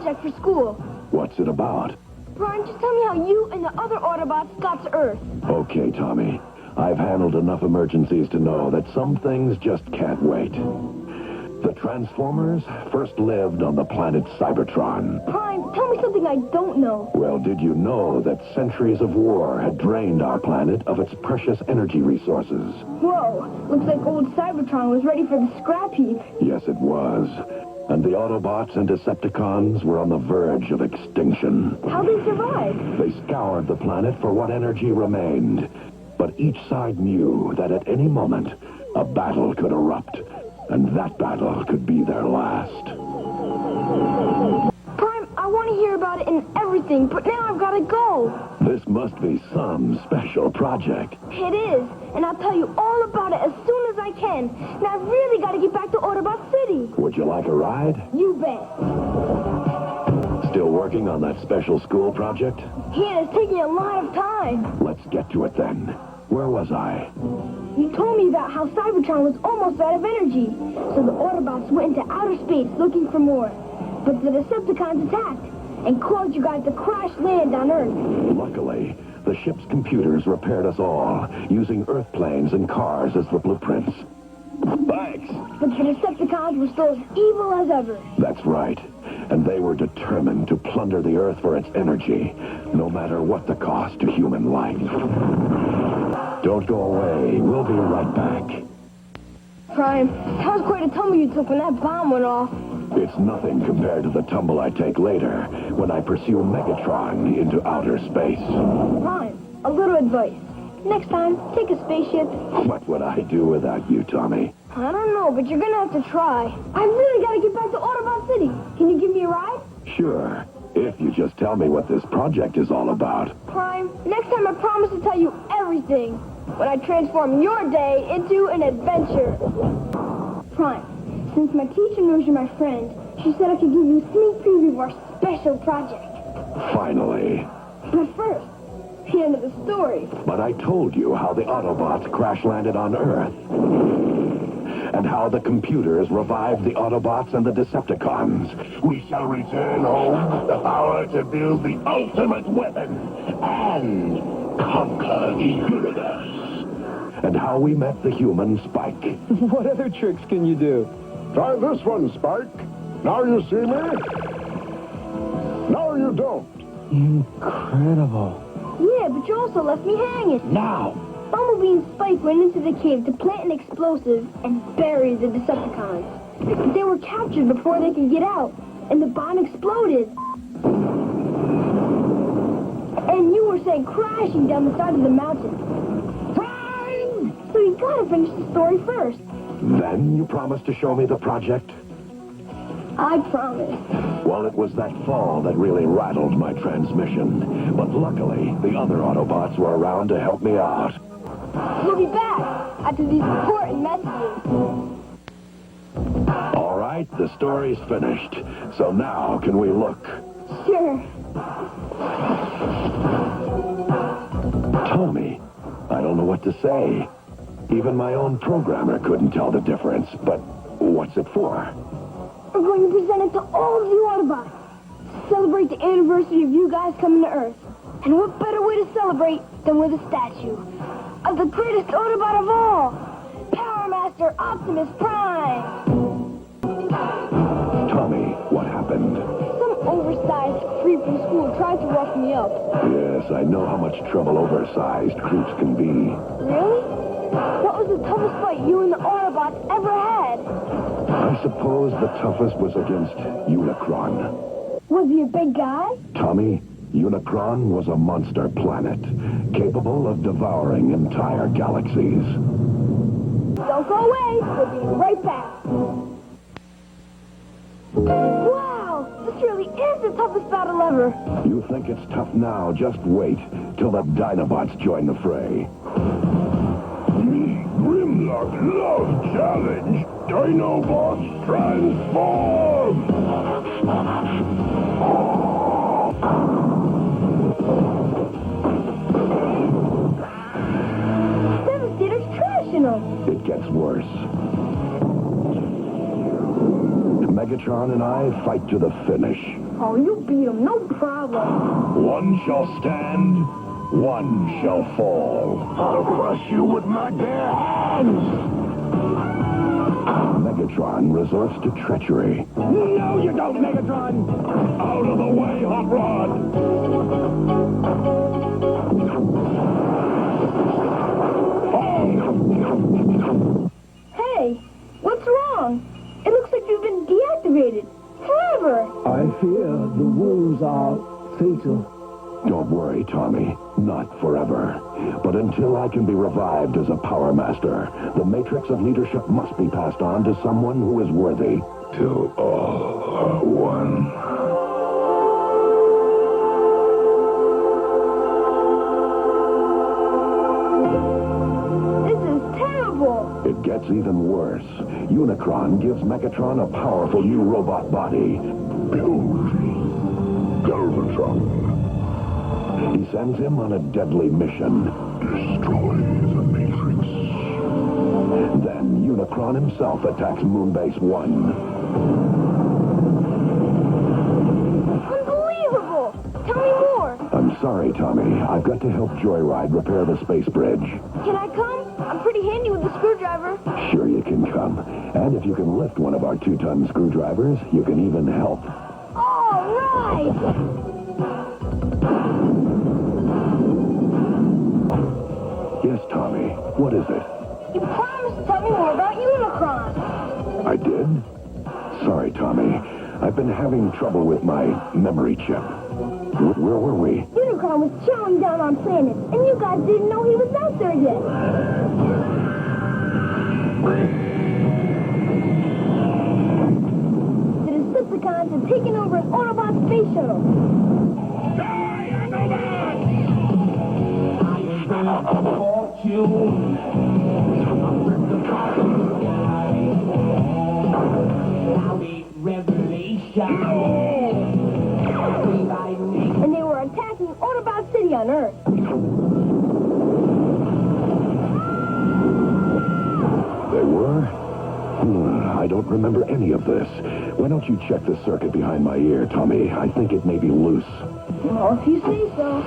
project for school. What's it about? Prime, just tell me how you and the other Autobots got to Earth. Okay, Tommy. I've handled enough emergencies to know that some things just can't wait. The Transformers first lived on the planet Cybertron. Prime, tell me something I don't know. Well, did you know that centuries of war had drained our planet of its precious energy resources? Whoa, looks like old Cybertron was ready for the scrap heap. Yes, it was. And the Autobots and Decepticons were on the verge of extinction. How'd they survive? They scoured the planet for what energy remained. But each side knew that at any moment, a battle could erupt. And that battle could be their last. Prime, I want to hear about it and everything, but now I've got to go. This must be some special project. It is, and I'll tell you all about it as soon as I can. Now I've really got to get back to Autobot City. Would you like a ride? You bet. Still working on that special school project? Yeah, it's taking a lot of time. Let's get to it then. Where was I? You told me about how Cybertron was almost out of energy, so the Autobots went into outer space looking for more. But the Decepticons attacked and caused you guys to crash land on Earth. Luckily, the ship's computers repaired us all, using Earth planes and cars as the blueprints. Thanks. But the Decepticons were still as evil as ever. That's right. And they were determined to plunder the Earth for its energy, no matter what the cost to human life. Don't go away. We'll be right back. Prime, that was quite a tumble you took when that bomb went off. It's nothing compared to the tumble I take later when I pursue Megatron into outer space. Prime, a little advice. Next time, take a spaceship. What would I do without you, Tommy? I don't know, but you're gonna have to try. I really gotta get back to Autobot City. Can you give me a ride? Sure, if you just tell me what this project is all about. Prime, next time I promise to tell you everything. When I transform your day into an adventure. Prime, since my teacher knows you're my friend, she said I could give you a sneak preview of our special project. Finally. But first, the end of the story. But I told you how the Autobots crash-landed on Earth. And how the computers revived the Autobots and the Decepticons. We shall return home with the power to build the ultimate weapon and conquer the universe. And how we met the human Spike. What other tricks can you do? Try this one, Spike. Now you see me. Now you don't. Incredible. Yeah, but you also left me hanging. Now! Bumblebee and Spike went into the cave to plant an explosive and bury the Decepticons. But they were captured before they could get out, and the bomb exploded. And you were sent crashing down the side of the mountain. Prime! So you gotta finish the story first. Then you promised to show me the project? I promise. Well, it was that fall that really rattled my transmission. But luckily, the other Autobots were around to help me out. We'll be back after these important messages. All right, the story's finished. So now, can we look? Sure. Tommy, I don't know what to say. Even my own programmer couldn't tell the difference. But what's it for? We're going to present it to all of you Autobots. Celebrate the anniversary of you guys coming to Earth. And what better way to celebrate than with a statue of the greatest Autobot of all, Power Master Optimus Prime. Tommy, what happened? Some oversized creep from school tried to rough me up. Yes, I know how much trouble oversized creeps can be. Really? What was the toughest fight you and the Autobots ever had? I suppose the toughest was against Unicron. Was he a big guy? Tommy, Unicron was a monster planet, capable of devouring entire galaxies. Don't go away. We'll be right back. Wow! This really is the toughest battle ever. You think it's tough now? Just wait till the Dinobots join the fray. Me, Grimlock, love challenge. Dinobots transform! Devastator's trashing them. It gets worse. Megatron and I fight to the finish. Oh, you beat him, no problem. One shall stand, one shall fall. I'll crush you with my bare hands! Megatron resorts to treachery. No, you don't, Megatron! Out of the way, Hot Rod! Hey, what's wrong? It looks like you've been deactivated. Forever. I fear the wounds are fatal. Don't worry, Tommy. Not forever. But until I can be revived as a Power Master, the matrix of leadership must be passed on to someone who is worthy. Till all are one. This is terrible. It gets even worse. Unicron gives Megatron a powerful new robot body. Build Galvatron. He sends him on a deadly mission. Destroy the Matrix. Then Unicron himself attacks Moonbase 1. Unbelievable. Tell me more. I'm sorry, Tommy. I've got to help Joyride repair the space bridge. Can I come? I'm pretty handy with the screwdriver. Sure you can come. And if you can lift one of our 2-ton screwdrivers, you can even help. All right. Yes, Tommy. What is it? You promised to tell me more about Unicron. I did? Sorry, Tommy. I've been having trouble with my memory chip. Where were we? Unicron was chowing down on planets, and you guys didn't know he was out there yet. The Decepticons have taken over an Autobot space shuttle. And they were attacking Autobot City on Earth. They were? I don't remember any of this. Why don't you check the circuit behind my ear, Tommy? I think it may be loose. Well, if you say so.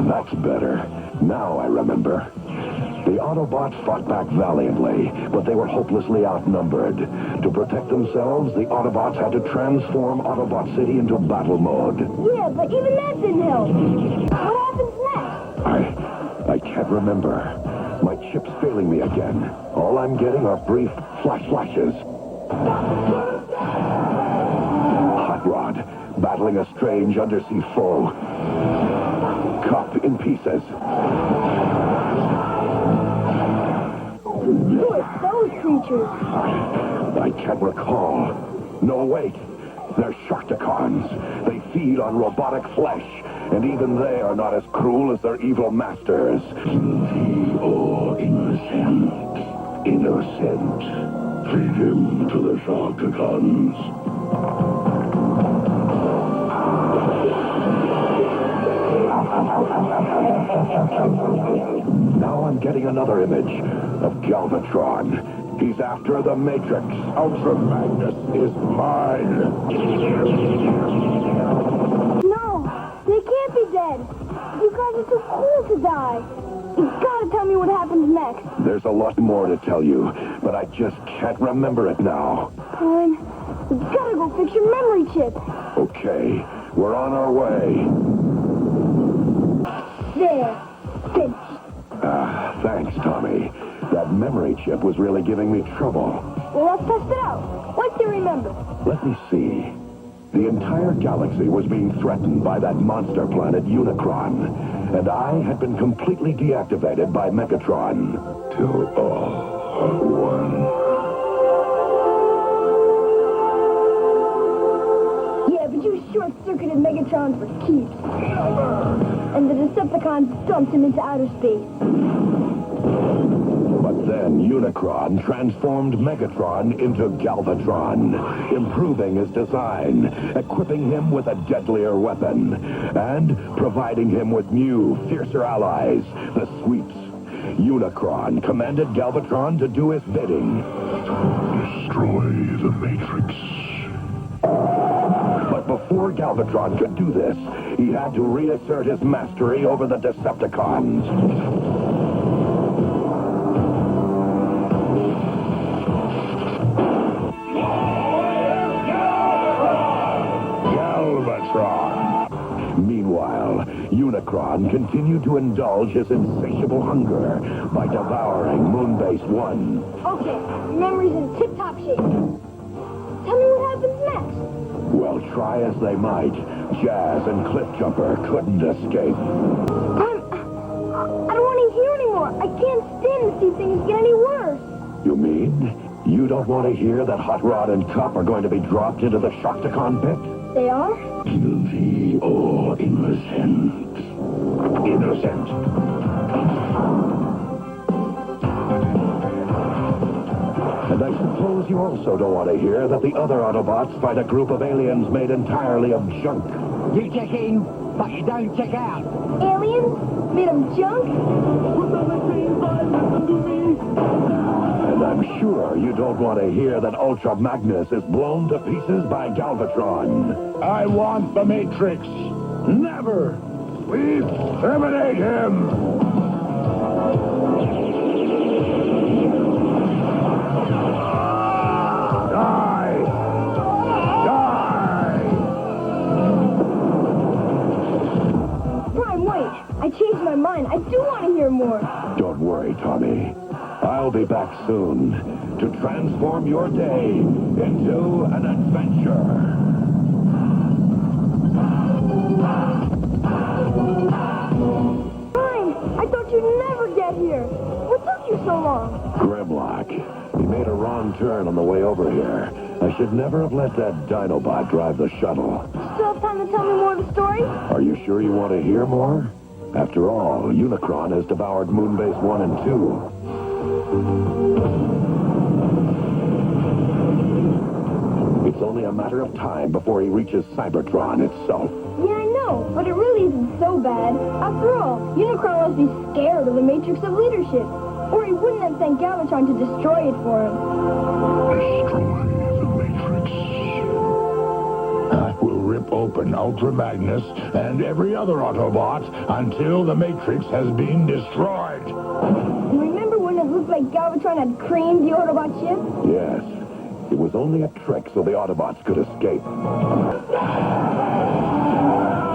That's better. Now I remember. The Autobots fought back valiantly, but they were hopelessly outnumbered. To protect themselves, the Autobots had to transform Autobot City into battle mode. Yeah, but even that didn't help. What happens next? I can't remember. My chip's failing me again. All I'm getting are brief flashes. Hot Rod, battling a strange undersea foe. Cup in pieces. Who are those creatures? I can't recall. No, wait. They're Sharkticons. They feed on robotic flesh, and even they are not as cruel as their evil masters. Guilty or innocent? Innocent. Feed him to the Sharkticons. Now I'm getting another image of Galvatron. He's after the Matrix. Ultra Magnus is mine. No, they can't be dead. You guys are too cool to die. You've got to tell me what happens next. There's a lot more to tell you, but I just can't remember it now. Fine. We've got to go fix your memory chip. Okay, we're on our way. There. Finished. Thanks, Tommy. That memory chip was really giving me trouble. Well, let's test it out. What do you remember? Let me see. The entire galaxy was being threatened by that monster planet Unicron, and I had been completely deactivated by Megatron. Till all are one. Yeah, but you short-circuited Megatron for keeps. And the Decepticons dumped him into outer space. But then Unicron transformed Megatron into Galvatron, improving his design, equipping him with a deadlier weapon, and providing him with new, fiercer allies, the Sweeps. Unicron commanded Galvatron to do his bidding. Destroy the Matrix. before Galvatron could do this, he had to reassert his mastery over the Decepticons. Meanwhile, Unicron continued to indulge his insatiable hunger by devouring Moonbase 1. Okay, memory's in tip-top shape. Tell me what happens next. Well, try as they might, Jazz and Cliffjumper couldn't escape. I don't want to hear anymore. I can't stand to see things get any worse. You mean you don't want to hear that Hot Rod and Cup are going to be dropped into the Shocktacon pit? They are? Guilty or innocent? Innocent. And I suppose you also don't want to hear that the other Autobots fight a group of aliens made entirely of junk. You check in, but you don't check out. Aliens? Made of junk? And I'm sure you don't want to hear that Ultra Magnus is blown to pieces by Galvatron. I want the Matrix. Never. Please terminate him. Die. Die. Prime, wait. I changed my mind. I do want to hear more. Don't worry, Tommy. I'll be back soon to transform your day into an adventure. Prime, I thought you'd never get here. What took you so long? Grimlock. He made a wrong turn on the way over here. I should never have let that Dinobot drive the shuttle. Still have time to tell me more of the story? Are you sure you want to hear more? After all, Unicron has devoured Moonbase 1 and 2. It's only a matter of time before he reaches Cybertron itself. Yeah, I know, but it really isn't so bad. After all, Unicron must be scared of the Matrix of Leadership, or he wouldn't have sent Galvatron to destroy it for him. Destroy the Matrix. I will rip open Ultra Magnus and every other Autobot until the Matrix has been destroyed. And remember when it looked like Galvatron had creamed the Autobot ship? Yes. It was only a trick so the Autobots could escape.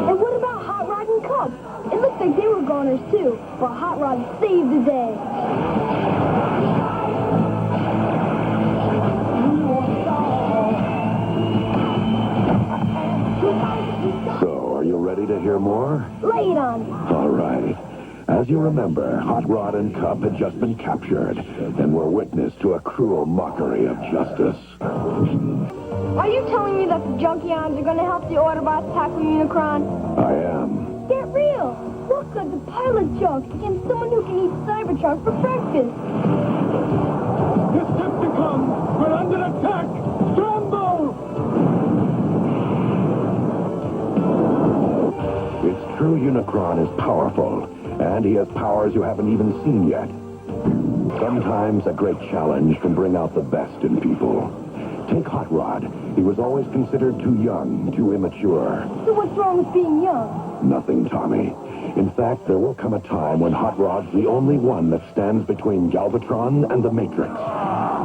And what about Hot Rod and Cup? It looks like they were goners too, but Hot Rod saved the day. So, are you ready to hear more? Lay it on me. All right. As you remember, Hot Rod and Cup had just been captured and were witness to a cruel mockery of justice. Are you telling me that the Junkions are going to help the Autobots tackle Unicron? I am. Get real! Look at the pilot junk against someone who can eat Cybertron for breakfast. Decepticons, we're under attack! Scramble! It's true Unicron is powerful, and he has powers you haven't even seen yet. Sometimes a great challenge can bring out the best in people. Take Hot Rod. He was always considered too young, too immature. So what's wrong with being young? Nothing, Tommy. In fact, there will come a time when Hot Rod's the only one that stands between Galvatron and the Matrix.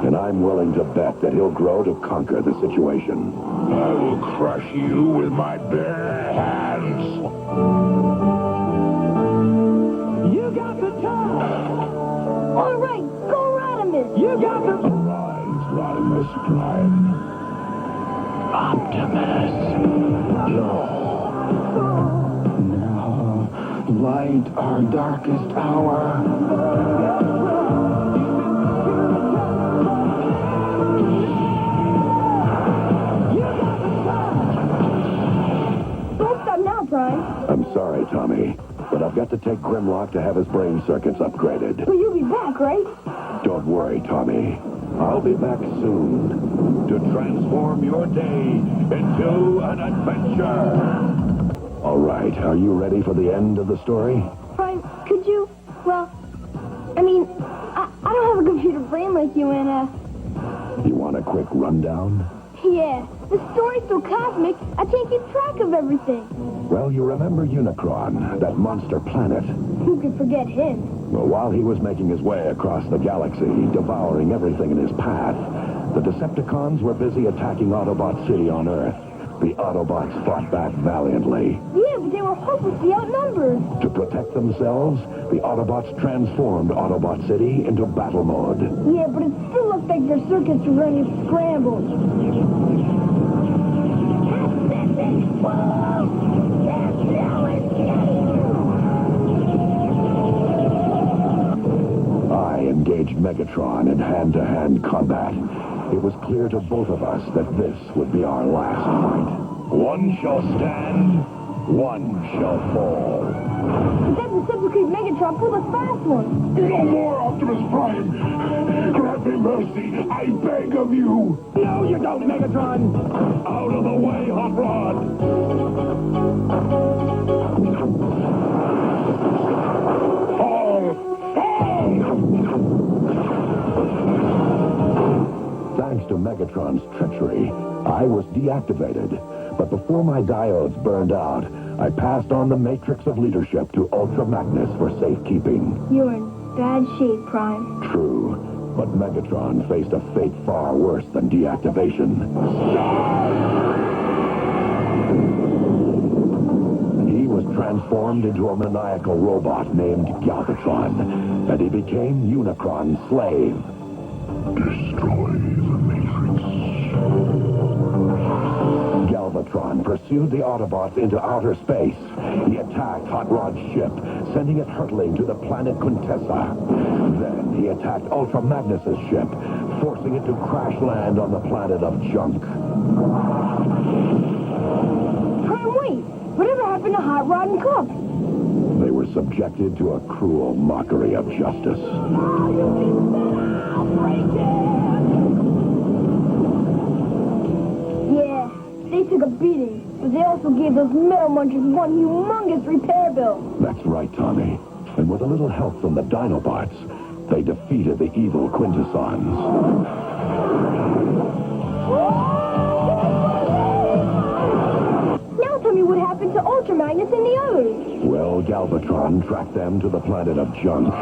And I'm willing to bet that he'll grow to conquer the situation. I will crush you with my bare hands. You got the time. All right, go Rodimus. You got the... Rise, Rodimus Prime. Optimus. Now, light our darkest hour. Don't stop now, Prime. I'm sorry, Tommy, but I've got to take Grimlock to have his brain circuits upgraded. But you'll be back, right? Don't worry, Tommy. I'll be back soon to transform your day into an adventure. All right, are you ready for the end of the story? Prime, could you... Well, I mean, I don't have a computer brain like you, and, You want a quick rundown? Yeah, the story's so cosmic, I can't keep track of everything. Well, you remember Unicron, that monster planet. Who could forget him? Well, while he was making his way across the galaxy, devouring everything in his path, the Decepticons were busy attacking Autobot City on Earth. The Autobots fought back valiantly. Yeah, but they were hopelessly outnumbered. To protect themselves, the Autobots transformed Autobot City into battle mode. Yeah, but it still looked like their circuits were running scrambled. I engaged Megatron in hand-to-hand combat. It was clear to both of us that this would be our last fight. One shall stand, one shall fall. But that Decepticon Megatron pulled a fast one. No more, Optimus Prime! Grant me mercy, I beg of you! No, you don't, Megatron! Out of the way, Hot Rod! Fall! Thanks to Megatron's treachery, I was deactivated. But before my diodes burned out, I passed on the matrix of leadership to Ultra Magnus for safekeeping. You're in bad shape, Prime. True, but Megatron faced a fate far worse than deactivation. He was transformed into a maniacal robot named Galvatron, and he became Unicron's slave. Destroy the Matrix. Galvatron pursued the Autobots into outer space. He attacked Hot Rod's ship, sending it hurtling to the planet Quintessa. Then he attacked Ultra Magnus's ship, forcing it to crash land on the planet of Junk. Prime, wait! Whatever happened to Hot Rod and Cup? They were subjected to a cruel mockery of justice. Yeah, they took a beating, but they also gave those metal munchers one humongous repair bill. That's right, Tommy. And with a little help from the Dinobots, they defeated the evil Quintessons. Now tell me what happened to Ultra Magnus and the others. Well, Galvatron tracked them to the planet of Junk.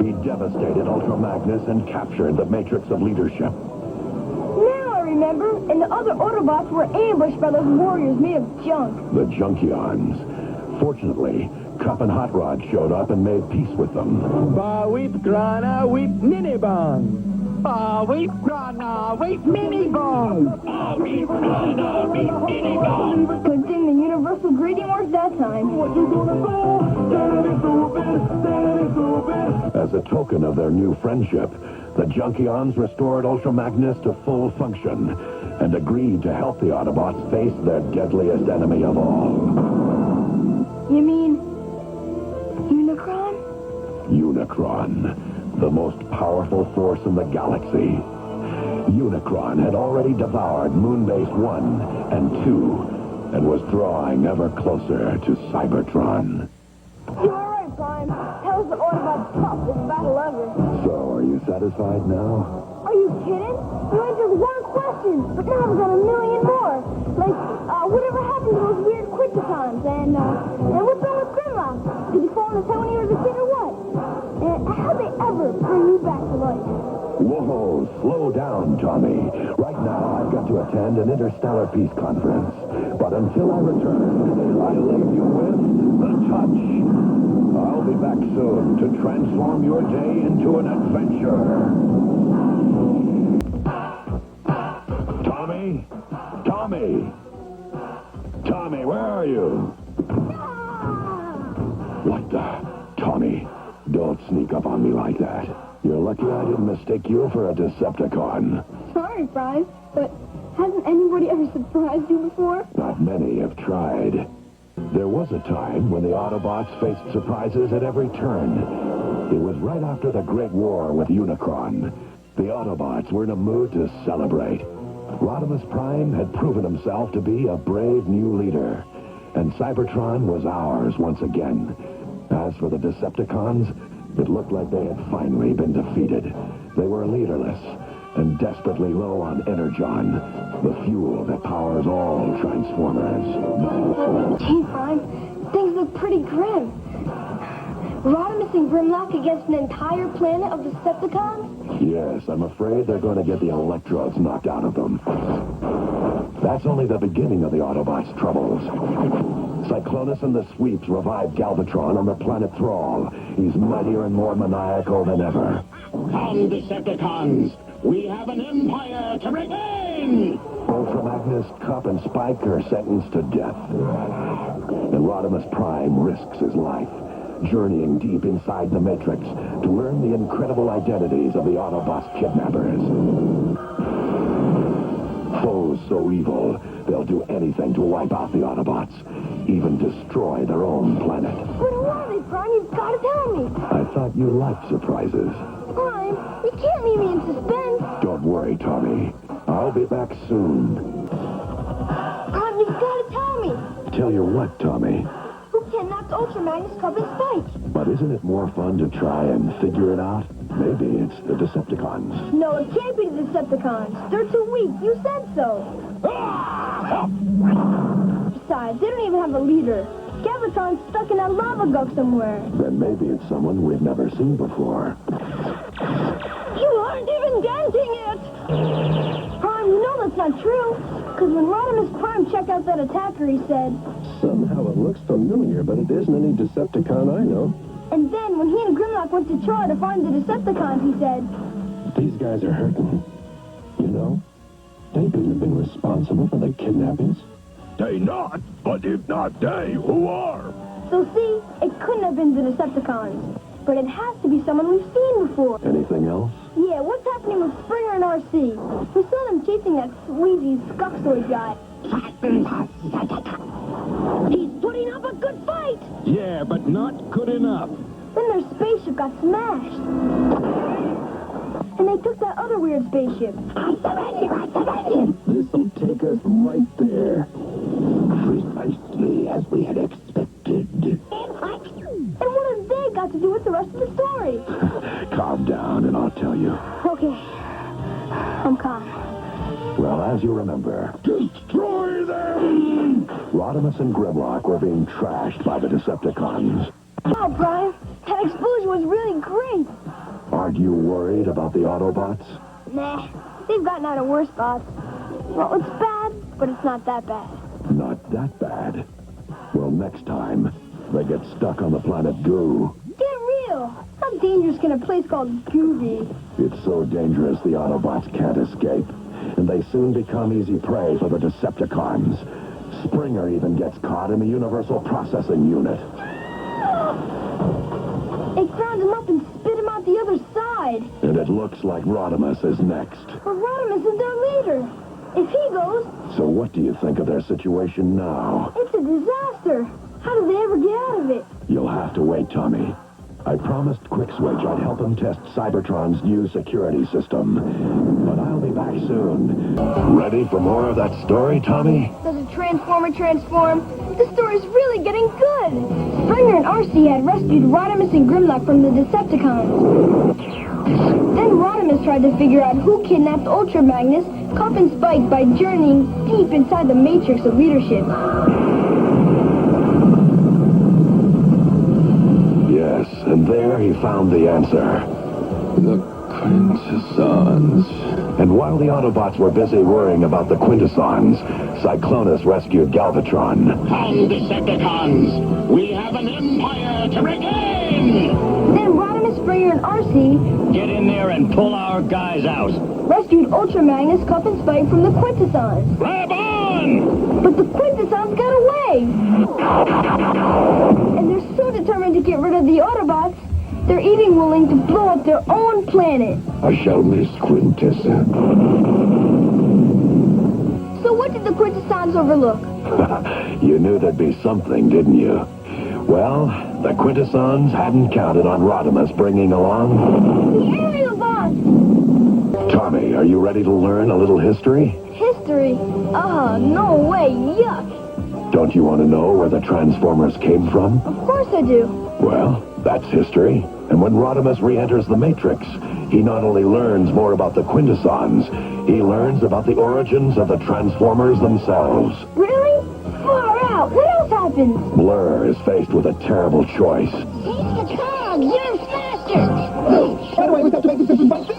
He devastated Ultra Magnus and captured the Matrix of Leadership. Now I remember, and the other Autobots were ambushed by those warriors made of junk. The Junkions. Fortunately, Cup and Hot Rod showed up and made peace with them. Ba weep grana weep mini bong. Ba weep grana weep mini bong. Ba weep grana weep mini bong. Good thing the universal greeting worked that time. As a token of their new friendship, the Junkions restored Ultra Magnus to full function and agreed to help the Autobots face their deadliest enemy of all. You mean Unicron? Unicron, the most powerful force in the galaxy. Unicron had already devoured Moonbase 1 and 2 and was drawing ever closer to Cybertron. You were right, Prime. That was the Autobot's toughest battle ever. So, are you satisfied now? Are you kidding? You answered one question, but now I've got a million more. Like, whatever happened to those weird Quintessons, and what's wrong with Grimlock? Did he fall in his head when he was a kid or what? And how'd they ever bring you back to life? Whoa, slow down, Tommy. Right now, I've got to attend an interstellar peace conference. But until I return, I leave you with the touch. I'll be back soon to transform your day into an adventure. Tommy? Tommy! Tommy, where are you? What the? Tommy, don't sneak up on me like that. You're lucky I didn't mistake you for a Decepticon. Sorry, Prime, but hasn't anybody ever surprised you before? Not many have tried. There was a time when the Autobots faced surprises at every turn. It was right after the Great War with Unicron. The Autobots were in a mood to celebrate. Rodimus Prime had proven himself to be a brave new leader, and Cybertron was ours once again. As for the Decepticons, it looked like they had finally been defeated. They were leaderless and desperately low on energon, the fuel that powers all Transformers. Gee, Prime, things look pretty grim. Rodimus and Grimlock against an entire planet of Decepticons? Yes, I'm afraid they're going to get the electrodes knocked out of them. That's only the beginning of the Autobots' troubles. Cyclonus and the Sweeps revived Galvatron on the planet Thrall. He's mightier and more maniacal than ever. Come, Decepticons! We have an empire to regain! Ultra Magnus, Cup, and Spike are sentenced to death. And Rodimus Prime risks his life, journeying deep inside the Matrix to learn the incredible identities of the Autobots kidnappers. Foes so evil, they'll do anything to wipe out the Autobots, even destroy their own planet. But who are they, Prime? You've got to tell me. I thought you liked surprises. Prime, you can't leave me in suspense. Don't worry, Tommy. I'll be back soon. Prime, you've got to tell me. Tell you what, Tommy. Who kidnapped Ultra Magnus, Cup, and Spike? But isn't it more fun to try and figure it out? Maybe it's the Decepticons. No, it can't be the Decepticons. They're too weak. You said so. Besides, they don't even have a leader. Galvatron's stuck in that lava gulf somewhere. Then maybe it's someone we've never seen before. You aren't even denting it! Prime, you know that's not true. Because when Rodimus Prime checked out that attacker, he said... Somehow it looks familiar, but it isn't any Decepticon I know. And then, when he and Grimlock went to Char to find the Decepticons, he said... These guys are hurting. You know, they couldn't have been responsible for the kidnappings. They not, but if not they, who are? So see, it couldn't have been the Decepticons. But it has to be someone we've seen before. Anything else? Yeah, what's happening with Springer and RC? We saw them chasing that sleazy Skuxoid guy. He's putting up a good fight! Yeah, but not good enough. Then their spaceship got smashed. And they took that other weird spaceship. This'll take us right there. Precisely as we had expected. And what have they got to do with the rest of the story? Calm down and I'll tell you. Okay. I'm calm. Well, as you remember, Destroy them! Rodimus and Grimlock were being trashed by the Decepticons. Wow, Brian. That explosion was really great. Aren't you worried about the Autobots? Nah. They've gotten out of worse spots. Well, it's bad, but it's not that bad. Not that bad. Well, next time, they get stuck on the planet Goo. Get real. How dangerous can a place called Goo be? It's so dangerous the Autobots can't escape. And they soon become easy prey for the Decepticons. Springer even gets caught in the Universal Processing Unit. It ground him up and spit him out the other side. And it looks like Rodimus is next. But Rodimus is their leader. If he goes, So what do you think of their situation now? it's a disaster. How do they ever get out of it? You'll have to wait, Tommy. I promised Quickswitch I'd help him test Cybertron's new security system. But I'll be back soon. Ready for more of that story, Tommy? Does a Transformer transform? The story's really getting good. Springer and RC had rescued Rodimus and Grimlock from the Decepticons. Then Rodimus tried to figure out who kidnapped Ultra Magnus, Cup, and Spike by journeying deep inside the matrix of leadership. Yes, and there he found the answer. The Quintessons. And while the Autobots were busy worrying about the Quintessons, Cyclonus rescued Galvatron. Come, Decepticons! We have an empire to regain! Then Rodimus, Springer, and RC Get in there and pull our guys out. rescued Ultra Magnus, Cup, and Spike from the Quintessons. Grab on! But the Quintessons got away! And they're so determined to get rid of the Autobots, they're even willing to blow up their own planet. I shall miss Quintessa. So what did the Quintessons overlook? You knew there'd be something, didn't you? Well, the Quintessons hadn't counted on Rodimus bringing along... The aerial bomb! Tommy, are you ready to learn a little history? History? No way, yuck! Don't you want to know where the Transformers came from? Of course I do. Well, that's history. And when Rodimus re-enters the Matrix, he not only learns more about the Quintessons, he learns about the origins of the Transformers themselves. Really? Far out. What else happens? Blur is faced with a terrible choice. He's the cog. You're faster. Why do I always have to make decisions by this?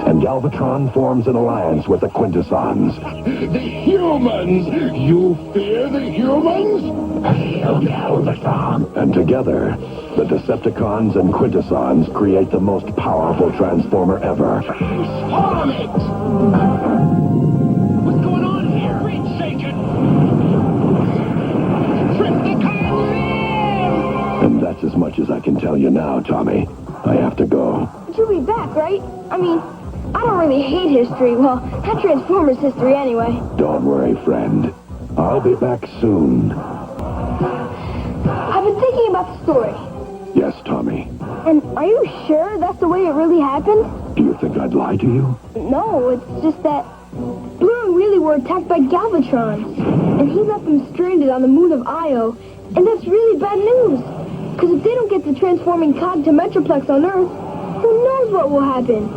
And Galvatron forms an alliance with the Quintessons. The humans! You fear the humans? Hail Galvatron! And together, the Decepticons and Quintessons create the most powerful Transformer ever. Transform it! What's going on here? Reed shaking! Triptychon live! And that's as much as I can tell you now, Tommy. I have to go. But you'll be back, right? I mean, I don't really hate history. Well, that Transformers history anyway. Don't worry, friend. I'll be back soon. I've been thinking about the story. Yes, Tommy. And are you sure that's the way it really happened? Do you think I'd lie to you? No, it's just that Blue and Wheelie were attacked by Galvatrons. And he left them stranded on the moon of Io. And that's really bad news. Because if they don't get the transforming cog to Metroplex on Earth, who knows what will happen?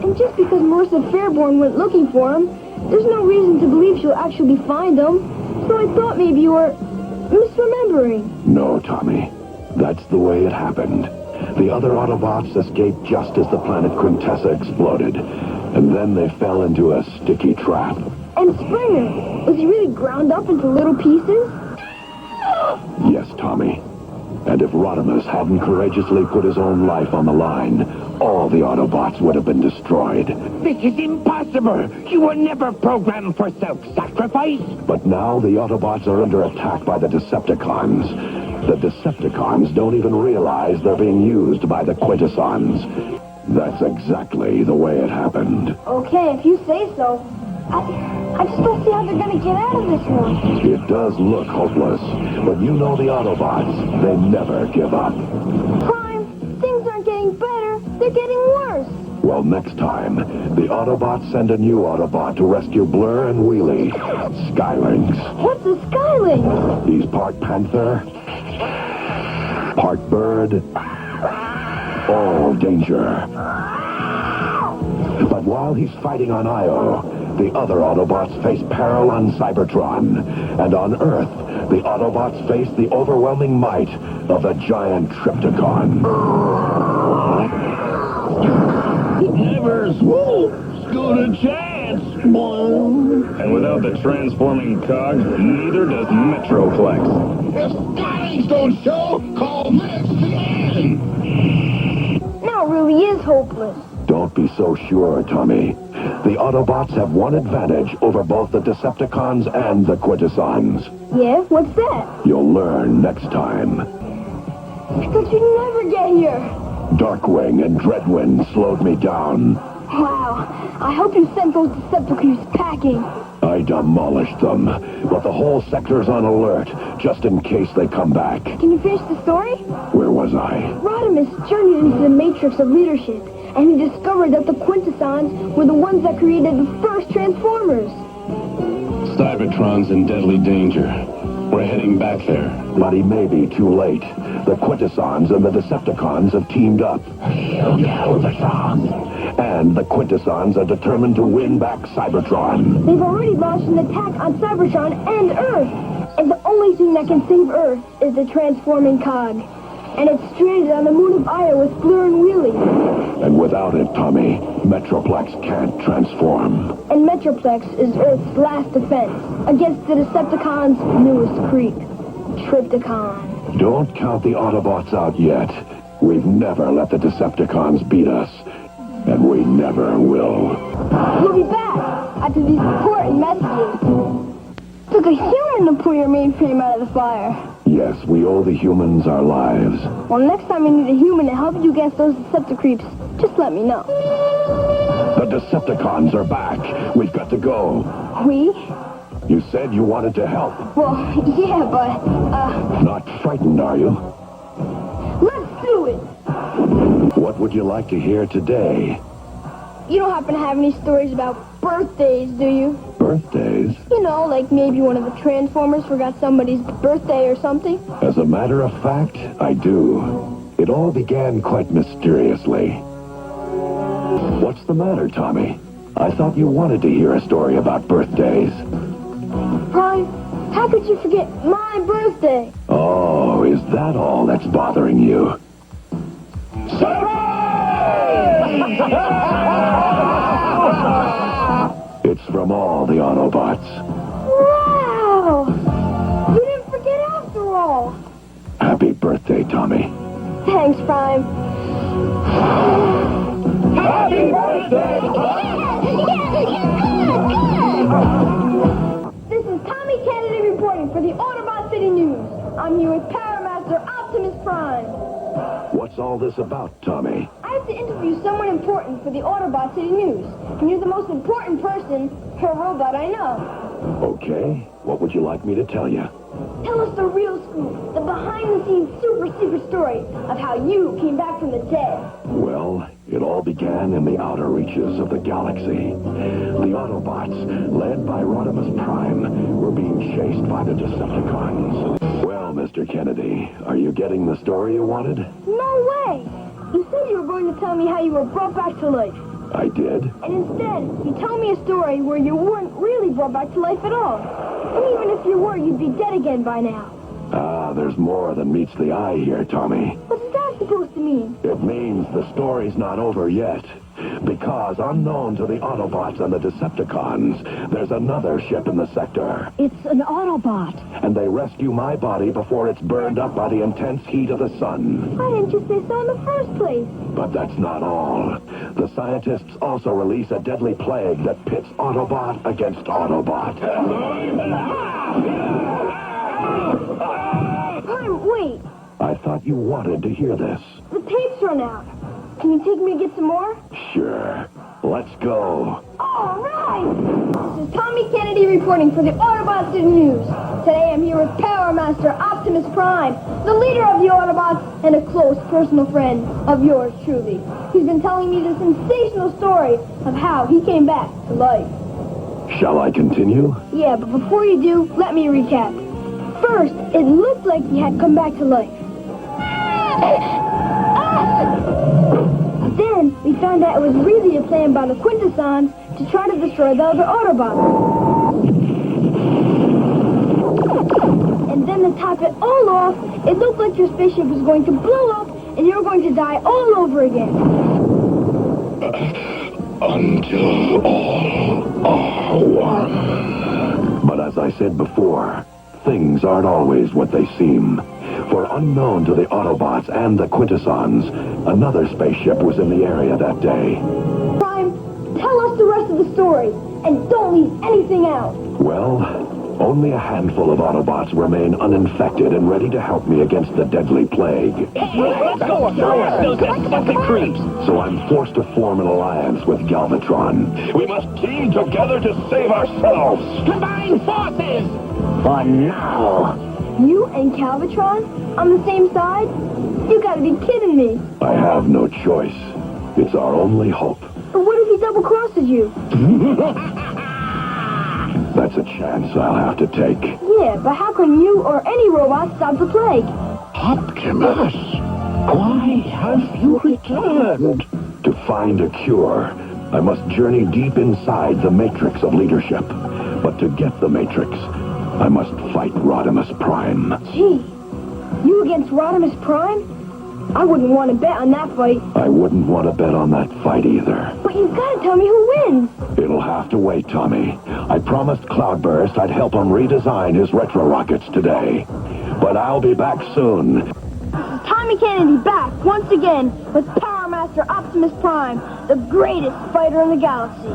And just because Marissa Fairborn went looking for him, there's no reason to believe she'll actually find him. So I thought maybe you were misremembering. No, Tommy. That's the way it happened. The other Autobots escaped just as the planet Quintessa exploded. And then they fell into a sticky trap. And Springer, was he really ground up into little pieces? Yes, Tommy. And if Rodimus hadn't courageously put his own life on the line, all the Autobots would have been destroyed. This is impossible. You were never programmed for self-sacrifice. But now the Autobots are under attack by the Decepticons. The Decepticons don't even realize they're being used by the Quintessons. That's exactly the way it happened. Okay, if you say so. I just don't see how they're gonna get out of this one. It does look hopeless, but you know the Autobots, they never give up. Prime, things aren't getting better, they're getting worse. Well, next time, the Autobots send a new Autobot to rescue Blur and Wheelie. Skylynx. What's a Skylynx? He's part panther, part bird, all danger. But while he's fighting on Io, the other Autobots face peril on Cybertron. And on Earth, the Autobots face the overwhelming might of the giant Triptychon. Never stood a chance. And without the transforming cog, neither does Metroplex. If Skylynx don't show, call this the end. Now it really is hopeless. Don't be so sure, Tommy. The Autobots have one advantage over both the Decepticons and the Quintessons. Yeah, what's that? You'll learn next time. I thought you'd never get here. Darkwing and Dreadwind slowed me down. Wow, I hope you sent those Decepticons packing. I demolished them, but the whole sector's on alert, just in case they come back. Can you finish the story? Where was I? Rodimus journeyed into the matrix of leadership, and he discovered that the Quintessons were the ones that created the first Transformers. Cybertron's in deadly danger. We're heading back there. But he may be too late. The Quintessons and the Decepticons have teamed up. Hail Galvatron! And the Quintessons are determined to win back Cybertron. They've already launched an attack on Cybertron and Earth. And the only thing that can save Earth is the transforming cog. And it's stranded on the moon of Io with Blur and Wheelie. And without it, Tommy, Metroplex can't transform. And Metroplex is Earth's last defense against the Decepticons' newest creep, Triptychon. Don't count the Autobots out yet. We've never let the Decepticons beat us. And we never will. We'll be back after these important messages. Took a human to pull your mainframe out of the fire. Yes, we owe the humans our lives. Well, next time you need a human to help you against those Decepticreeps, just let me know. The Decepticons are back. We've got to go. We? You said you wanted to help. Well, yeah, but, Not frightened, are you? let's do it! What would you like to hear today? You don't happen to have any stories about birthdays, do you? Birthdays? You know, like maybe one of the Transformers forgot somebody's birthday or something? As a matter of fact, I do. It all began quite mysteriously. What's the matter, Tommy? I thought you wanted to hear a story about birthdays. Prime, how could you forget my birthday? Oh, is that all that's bothering you? It's from all the Autobots. Wow! You didn't forget after all. Happy birthday, Tommy. Thanks, Prime. Happy birthday! This is Tommy Kennedy reporting for the Autobot City News. I'm here with Power Master Optimus Prime. What's all this about, Tommy? I have to interview someone important for the Autobot City News. And you're the most important person or robot I know. Okay, what would you like me to tell you? Tell us the real scoop, the behind-the-scenes super secret story of how you came back from the dead. Well, it all began in the outer reaches of the galaxy. The Autobots, led by Rodimus Prime, were being chased by the Decepticons. Well, Mr. Kennedy, are you getting the story you wanted? No way! You said you were going to tell me how you were brought back to life. I did. And instead, you told me a story where you weren't really brought back to life at all. And even if you were, you'd be dead again by now. Ah, there's more than meets the eye here, Tommy. What's that supposed to mean? It means the story's not over yet. Because unknown to the Autobots and the Decepticons, there's another ship in the sector. It's an Autobot. And they rescue my body before it's burned up by the intense heat of the sun. Why didn't you say so in the first place? But that's not all. The scientists also release a deadly plague that pits Autobot against Autobot. Wait. I thought you wanted to hear this. The tape's run out. Can you take me to get some more? Sure. Let's go. All right. This is Tommy Kennedy reporting for the Autobot City News. Today I'm here with Power Master Optimus Prime, the leader of the Autobots and a close personal friend of yours truly. He's been telling me the sensational story of how he came back to life. Shall I continue? Yeah, but before you do, let me recap. First, it looked like he had come back to life. Then, we found out it was really a plan by the Quintessons to try to destroy the other Autobots. And then to top it all off, it looked like your spaceship was going to blow up and you were going to die all over again. Until all are one. But as I said before, things aren't always what they seem. For unknown to the Autobots and the Quintessons, another spaceship was in the area that day. Prime, tell us the rest of the story, and don't leave anything out. Well, only a handful of Autobots remain uninfected and ready to help me against the deadly plague. Let's go, those fucking creeps. So I'm forced to form an alliance with Galvatron. We must team together to save ourselves. Combine forces! For now. You and Galvatron on the same side? You gotta be kidding me. I have no choice. It's our only hope. But what if he double-crosses you? That's a chance I'll have to take. Yeah, but how can you or any robot stop the plague? Optimus, why have you returned? To find a cure, I must journey deep inside the matrix of leadership. But to get the matrix, I must fight Rodimus Prime. Gee, you against Rodimus Prime? I wouldn't want to bet on that fight. I wouldn't want to bet on that fight either. But you've got to tell me who wins. It'll have to wait, Tommy. I promised Cloudburst I'd help him redesign his retro rockets today. But I'll be back soon. This is Tommy Kennedy back once again with Power Master Optimus Prime, the greatest fighter in the galaxy.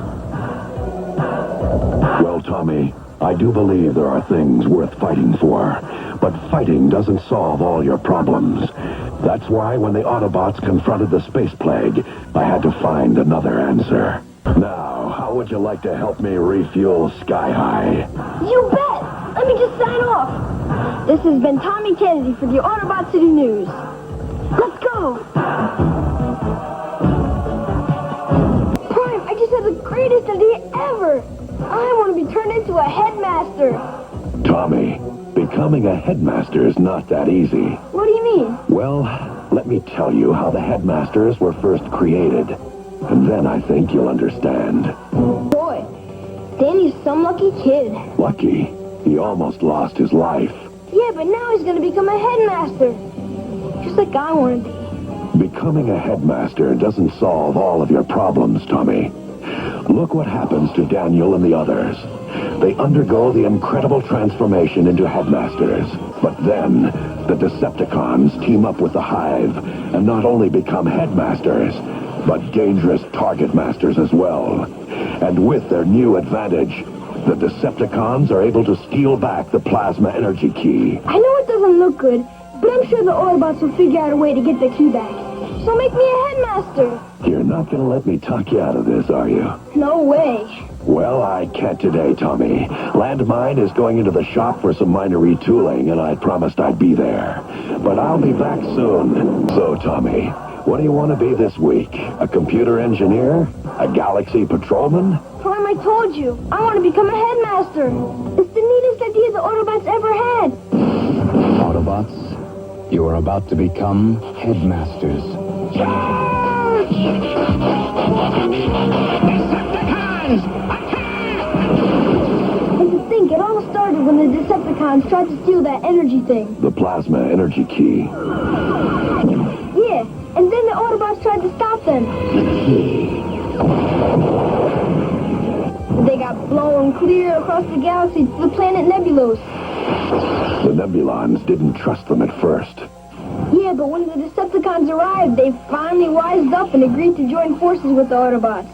Well, Tommy, I do believe there are things worth fighting for. But fighting doesn't solve all your problems. That's why when the Autobots confronted the space plague, I had to find another answer. Now, how would you like to help me refuel Sky High? You bet! Let me just sign off. This has been Tommy Kennedy for the Autobot City News. Let's go! Prime, I just had the greatest idea ever! I want to be turned into a headmaster. Tommy, becoming a headmaster is not that easy. What do you mean? Well, let me tell you how the headmasters were first created. And then I think you'll understand. Boy, Danny's some lucky kid. Lucky, he almost lost his life. Yeah, but now he's gonna become a headmaster. Just like I want to be. Becoming a headmaster doesn't solve all of your problems, Tommy. Look what happens to Daniel and the others. They undergo the incredible transformation into headmasters. But then, the Decepticons team up with the Hive and not only become headmasters, but dangerous target masters as well. And with their new advantage, the Decepticons are able to steal back the plasma energy key. I know it doesn't look good, but I'm sure the Autobots will figure out a way to get the key back. So make me a headmaster. You're not going to let me talk you out of this, are you? No way. Well, I can't today, Tommy. Landmine is going into the shop for some minor retooling, and I promised I'd be there. But I'll be back soon. So, Tommy, what do you want to be this week? A computer engineer? A galaxy patrolman? Prime, I told you. I want to become a headmaster. It's the neatest idea the Autobots ever had. Autobots, you are about to become headmasters. Charge! Decepticons! Attack! And to think, it all started when the Decepticons tried to steal that energy thing. The plasma energy key. Yeah, and then the Autobots tried to stop them. They got blown clear across the galaxy to the planet Nebulos. The Nebulons didn't trust them at first. Yeah, but when the Decepticons arrived, they finally wised up and agreed to join forces with the Autobots.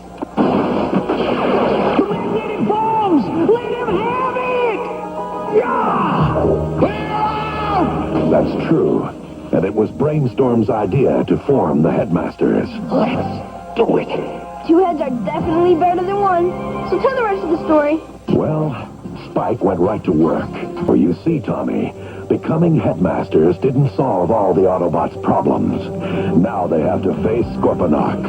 The magnetic bombs! Let him have it! Yeah! Clear out! That's true. And it was Brainstorm's idea to form the headmasters. Let's do it. Two heads are definitely better than one. So tell the rest of the story. Well, Spike went right to work. For you see, Tommy, becoming headmasters didn't solve all the Autobots' problems. Now they have to face Scorponok.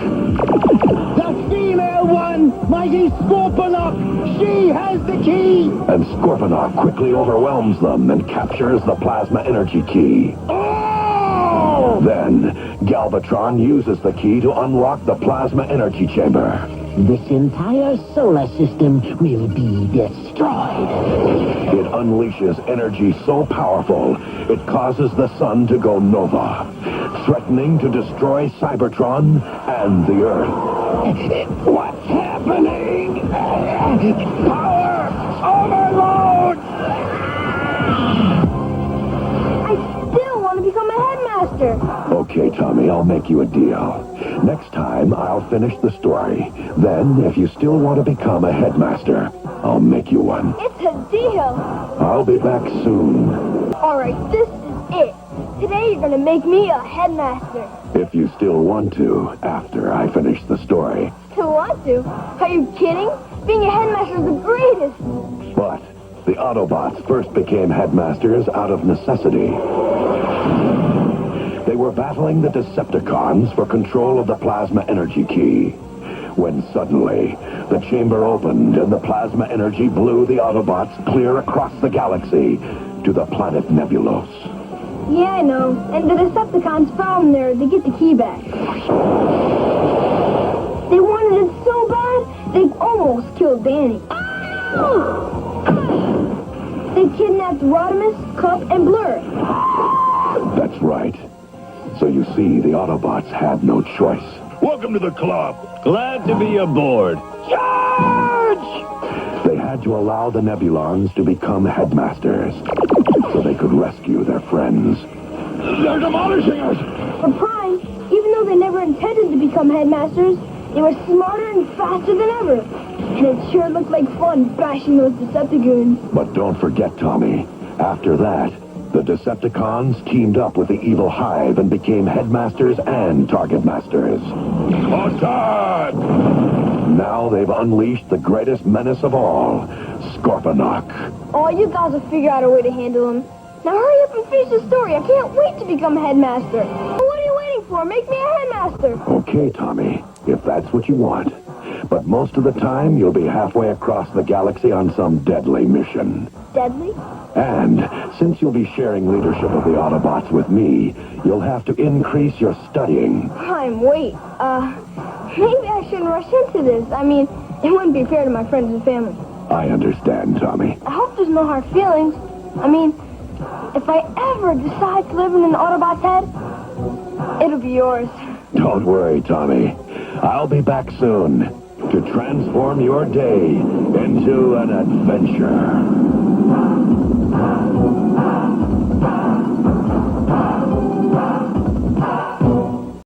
The female one! Mighty Scorponok! She has the key! And Scorponok quickly overwhelms them and captures the plasma energy key. Oh! Then, Galvatron uses the key to unlock the plasma energy chamber. This entire solar system will be destroyed. It unleashes energy so powerful, it causes the sun to go nova, threatening to destroy Cybertron and the Earth. What's happening? Power overload! I still want to become a headmaster. Okay, Tommy, I'll make you a deal. Next time, I'll finish the story. Then, if you still want to become a headmaster, I'll make you one. It's a deal. I'll be back soon. All right, this is it. Today you're going to make me a headmaster. If you still want to, after I finish the story. To want to? Are you kidding? Being a headmaster is the greatest. But the Autobots first became headmasters out of necessity. They were battling the Decepticons for control of the plasma energy key. When suddenly, the chamber opened and the plasma energy blew the Autobots clear across the galaxy to the planet Nebulos. Yeah, I know. And the Decepticons found there to get the key back. They wanted it so bad, they almost killed Danny. They kidnapped Rodimus, Cup, and Blur. That's right. So you see, the Autobots had no choice. Welcome to the club. Glad to be aboard. Charge! They had to allow the Nebulons to become headmasters so they could rescue their friends. They're demolishing us! For Prime, even though they never intended to become headmasters, they were smarter and faster than ever. And it sure looked like fun bashing those Decepticons. But don't forget, Tommy, after that, the Decepticons teamed up with the evil Hive and became headmasters and target masters. Attack! Now they've unleashed the greatest menace of all, Scorponok. Oh, you guys will figure out a way to handle him. Now hurry up and finish the story. I can't wait to become headmaster. What are you waiting for? Make me a headmaster. Okay, Tommy, if that's what you want. But most of the time, you'll be halfway across the galaxy on some deadly mission. Deadly? And since you'll be sharing leadership of the Autobots with me, you'll have to increase your studying. Prime, wait. maybe I shouldn't rush into this. I mean, it wouldn't be fair to my friends and family. I understand, Tommy. I hope there's no hard feelings. I mean, if I ever decide to live in an Autobot's head, it'll be yours. Don't worry, Tommy. I'll be back soon to transform your day into an adventure.